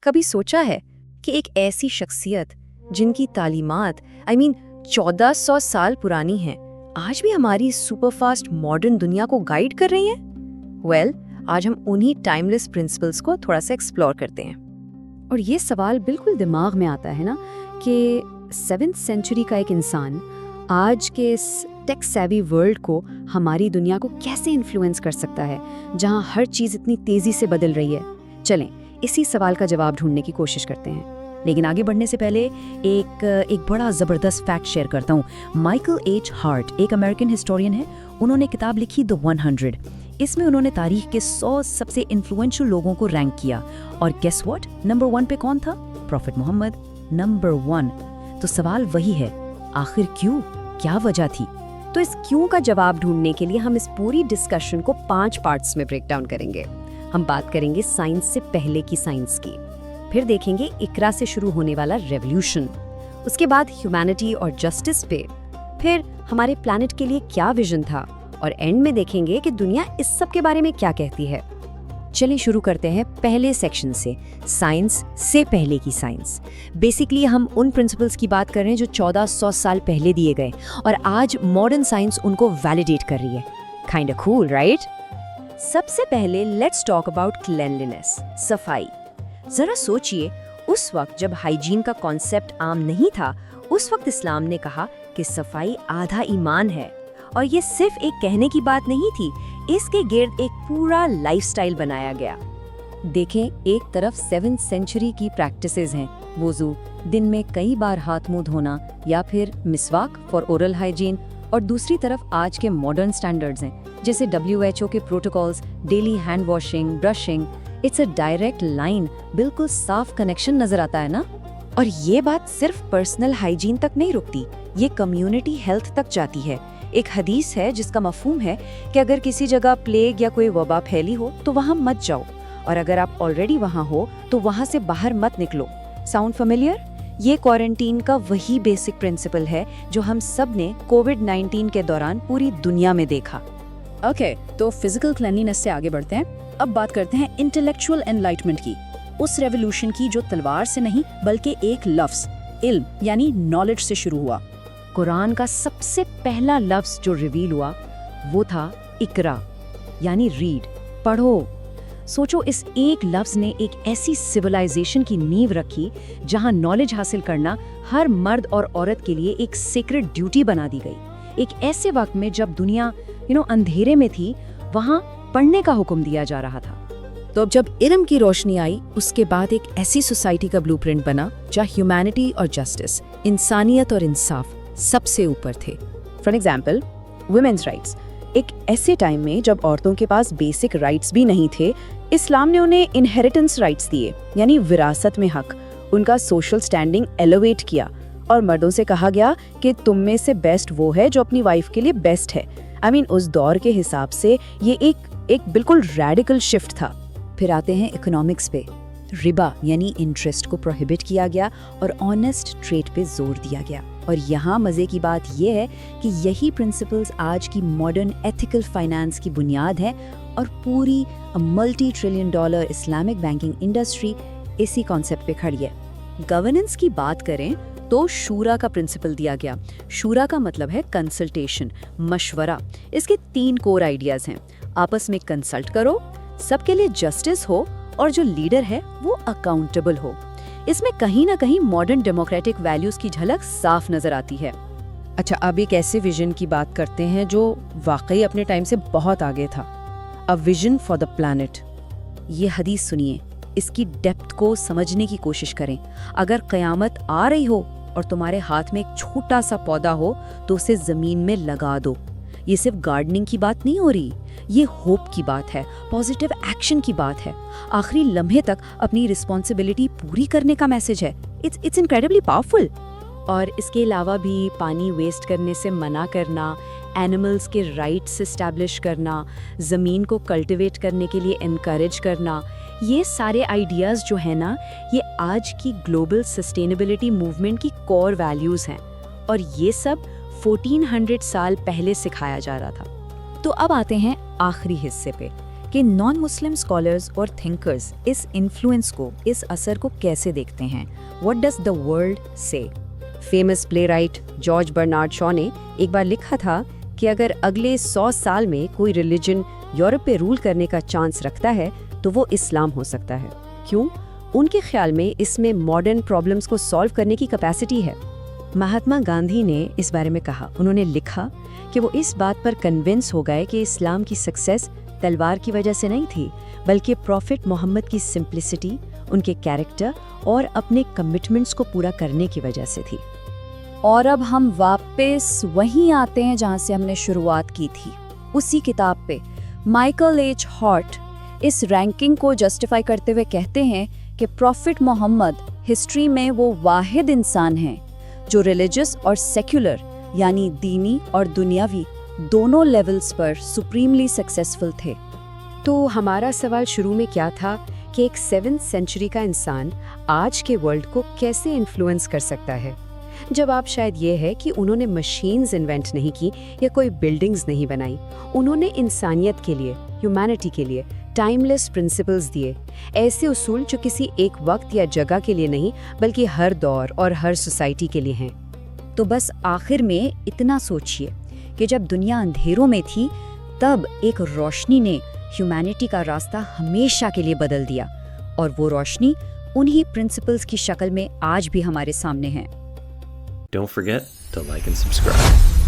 کبھی سوچا ہے کہ ایک ایسی شخصیت جن کی تعلیمات 1400 سال پرانی ہیں آج بھی ہماری سپر فاسٹ ماڈرن دنیا کو گائیڈ کر رہی ہیں؟ آج ہم انہی ٹائم لیس پرنسپلز کو تھوڑا سا ایکسپلور کرتے ہیں۔ اور یہ سوال بالکل دماغ میں آتا ہے نا کہ 7th سینچری کا ایک انسان آج کے اس ٹیک سیوی ورلڈ کو، ہماری دنیا کو کیسے انفلوئنس کر سکتا ہے جہاں ہر چیز اتنی تیزی سے بدل رہی ہے۔ چلیں اسی سوال کا جواب ڈھونڈنے کی کوشش کرتے ہیں، لیکن آگے بڑھنے سے پہلے ایک بڑا زبردست فیکٹ شیئر کرتا ہوں۔ مائیکل ایچ ہارٹ ایک امریکن ہسٹورین ہے، انہوں نے کتاب لکھی دی 100۔ اس میں انہوں نے تاریخ کے 100 سب سے انفلوئنشل لوگوں کو رینک کیا، اور گیس واٹ، نمبر 1 پہ کون تھا؟ پروفٹ محمد، نمبر 1۔ تو سوال وہی ہے، آخر کیوں؟ کیا وجہ تھی؟ تو اس کیوں کا جواب ڈھونڈنے کے لیے ہم اس پوری ڈسکشن کو 5 پارٹس میں بریک ڈاؤن کریں گے۔ ہم بات کریں گے سائنس سے پہلے کی سائنس کی، پھر دیکھیں گے اقرا سے شروع ہونے والا ریولیوشن، اس کے بعد ہیومینٹی اور جسٹس پہ، پھر ہمارے پلانٹ کے لیے کیا ویژن تھا، اور اینڈ میں دیکھیں گے کہ دنیا اس سب کے بارے میں کیا کہتی ہے۔ چلیں شروع کرتے ہیں پہلے سیکشن سے، سائنس سے پہلے کی سائنس۔ بیسیکلی ہم ان پرنسپلز کی بات کر رہے ہیں جو 1400 سال پہلے دیے گئے اور آج ماڈرن سائنس ان کو ویلیڈیٹ کر رہی ہے۔ Kind of cool, right? سب سے پہلے لیٹس ٹاک اباؤٹ کلینلینس، صفائی۔ ذرا سوچئے، اس وقت جب ہائیجین کا کانسیپٹ عام نہیں تھا، اس وقت اسلام نے کہا کہ صفائی آدھا ایمان ہے، اور یہ صرف ایک کہنے کی بات نہیں تھی، اس کے گرد ایک پورا لائف سٹائل بنایا گیا۔ دیکھیں، ایک طرف 7th سینچری کی پریکٹسز ہیں، وضو، دن میں کئی بار ہاتھ منہ دھونا، یا پھر مسواک فار اورل ہائیجین، اور دوسری طرف آج کے ماڈرن سٹینڈرڈز ہیں جیسے WHO کے protocols, daily hand washing, brushing. It's a direct line, بالکل صاف کنیکشن نظر آتا ہے نا؟ اور یہ بات صرف پرسنل ہائیجین تک نہیں رکتی، یہ کمیونٹی ہیلتھ تک جاتی ہے۔ ایک حدیث ہے جس کا مفہوم ہے کہ اگر کسی جگہ پلیگ یا کوئی وبا پھیلی ہو تو وہاں مت جاؤ، اور اگر آپ آلریڈی وہاں ہو تو وہاں سے باہر مت نکلو۔ Sound familiar? یہ کوارنٹین کا وہی بیسک پرنسپل ہے جو ہم سب نے کووڈ-19 کے دوران پوری دنیا میں دیکھا۔ اوکے، تو فزیکل کلینلینس سے آگے بڑھتے ہیں۔ اب بات کرتے ہیں انٹلیکچوئل انلائٹمنٹ کی، اس ریولوشن کی جو تلوار سے نہیں بلکہ ایک لفظ، علم یعنی نالج سے شروع ہوا۔ قرآن کا سب سے پہلا لفظ جو ریویل ہوا وہ تھا اقرا، یعنی ریڈ، پڑھو۔ سوچو، اس ایک لفظ نے ایک ایسی سویلائزیشن کی نیو رکھی جہاں نالج حاصل کرنا ہر مرد اور عورت کے لیے ایک سیکرڈ ڈیوٹی بنا دی گئی۔ ایک ایسے وقت میں جب دنیا اندھیرے میں تھی، وہاں پڑھنے کا حکم دیا جا رہا تھا۔ تو اب جب علم کی روشنی آئی، اس کے بعد ایک ایسی سوسائٹی کا بلو پرنٹ بنا جہاں ہیومینٹی اور جسٹس، انسانیت اور انصاف سب سے اوپر تھے۔ For example, women's rights. ایک ایسے ٹائم میں جب عورتوں کے پاس بیسک رائٹس بھی نہیں تھے، اسلام نے انہیں انہیریٹنس رائٹس دیے، یعنی وراثت میں حق، ان کا سوشل سٹینڈنگ ایلیویٹ کیا، اور مردوں سے کہا گیا کہ تم میں سے بیسٹ وہ ہے جو اپنی وائف کے لیے بیسٹ ہے۔ اس دور کے حساب سے یہ ایک بالکل ریڈیکل شفٹ تھا۔ پھر آتے ہیں اکنامکس پہ۔ ربا یعنی انٹرسٹ کو پروہیبٹ کیا گیا اور آنیسٹ ٹریڈ پہ زور دیا گیا۔ اور یہاں مزے کی بات یہ ہے کہ یہی پرنسپلز آج کی ماڈرن ایتھیکل فائنانس کی بنیاد ہے، اور پوری multi $1 trillion Islamic banking industry اسی کانسیپٹ پہ کھڑی ہے۔ گورننس کی بات کریں تو شورا کا پرنسپل دیا گیا۔ شورا کا مطلب ہے کنسلٹیشن، مشورہ۔ اس کے 3 کور آئیڈیاز ہیں: آپس میں کنسلٹ کرو، سب کے لیے جسٹس ہو، اور جو لیڈر ہے وہ اکاؤنٹیبل ہو۔ اس میں کہیں نہ کہیں ماڈرن ڈیموکریٹک ویلیوز کی جھلک صاف نظر آتی ہے۔ اچھا، اب ایک ایسے ویژن کی بات کرتے ہیں جو واقعی اپنے ٹائم سے بہت آگے تھا، a vision for the planet. یہ حدیث سنیے، اس کی ڈیپتھ کو سمجھنے کی کوشش کریں۔ اگر قیامت آ رہی ہو اور تمہارے ہاتھ میں ایک چھوٹا سا پودا ہو تو اسے زمین میں لگا دو۔ یہ صرف گارڈننگ کی بات نہیں ہو رہی، یہ ہوپ کی بات ہے، پازیٹیو ایکشن کی بات ہے، آخری لمحے تک اپنی رسپانسبلٹی پوری کرنے کا میسج ہے۔ It's incredibly powerful. اور اس کے علاوہ بھی پانی ویسٹ کرنے سے منع کرنا، اینیملز کے رائٹس اسٹیبلش کرنا، زمین کو کلٹیویٹ کرنے کے لیے انکریج کرنا، یہ سارے آئیڈیاز جو ہیں نا، یہ آج کی گلوبل سسٹینیبلٹی موومنٹ کی کور ویلیوز ہیں، اور یہ سب 1400 سال پہلے سکھایا جا رہا تھا۔ تو اب آتے ہیں آخری حصے پہ کہ نان مسلم اسکالرز اور تھنکرز اس انفلوئنس کو، اس اثر کو کیسے دیکھتے ہیں. واٹ ڈز دا ورلڈ سے؟ فیمس پلے رائٹ جارج برنارڈ شاء نے ایک بار لکھا تھا کہ اگر اگلے 100 سال میں کوئی ریلیجن یورپ پہ رول کرنے کا چانس رکھتا ہے تو وہ اسلام ہو سکتا ہے. کیوں؟ ان کے خیال میں اس میں ماڈرن پرابلمس کو سالو کرنے کی کیپیسٹی ہے. مہاتما گاندھی نے اس بارے میں کہا، انہوں نے لکھا کہ وہ اس بات پر کنونس ہو گئے کہ اسلام کی سکسیس تلوار کی وجہ سے نہیں تھی، بلکہ پروفٹ محمد کی سمپلسٹی، ان کے کیریکٹر اور اپنے کمٹمنٹس کو پورا کرنے کی وجہ سے تھی. اور اب ہم واپس وہیں آتے ہیں جہاں سے ہم نے شروعات کی تھی، اسی کتاب پہ. مائیکل ایچ ہارٹ اس رینکنگ کو جسٹیفائی کرتے ہوئے کہتے ہیں کہ پروفٹ محمد ہسٹری میں وہ واحد انسان ہیں جو ریلیجس اور سیکولر یعنی دینی اور دنیاوی دونوں لیولز پر سپریملی سکسیسفل تھے. تو ہمارا سوال شروع میں کیا تھا کہ ایک 7th سینچری کا انسان آج کے ورلڈ کو کیسے انفلوئنس کر سکتا ہے؟ جواب شاید یہ ہے کہ انہوں نے مشینز انوینٹ نہیں کی یا کوئی بلڈنگز نہیں بنائی. انہوں نے انسانیت کے لیے، ہیومینٹی کے لیے ٹائم لیس پرنسپلز دیے، ایسے اصول جو کسی ایک وقت یا جگہ کے لیے نہیں بلکہ ہر دور اور ہر سوسائٹی کے لیے ہیں. تو بس آخر میں اتنا سوچئے کہ جب دنیا اندھیروں میں تھی تب ایک روشنی نے ہیومینٹی کا راستہ ہمیشہ کے لیے بدل دیا، اور وہ روشنی انہی پرنسپلز کی شکل میں آج بھی ہمارے سامنے ہے. Don't forget to like and subscribe.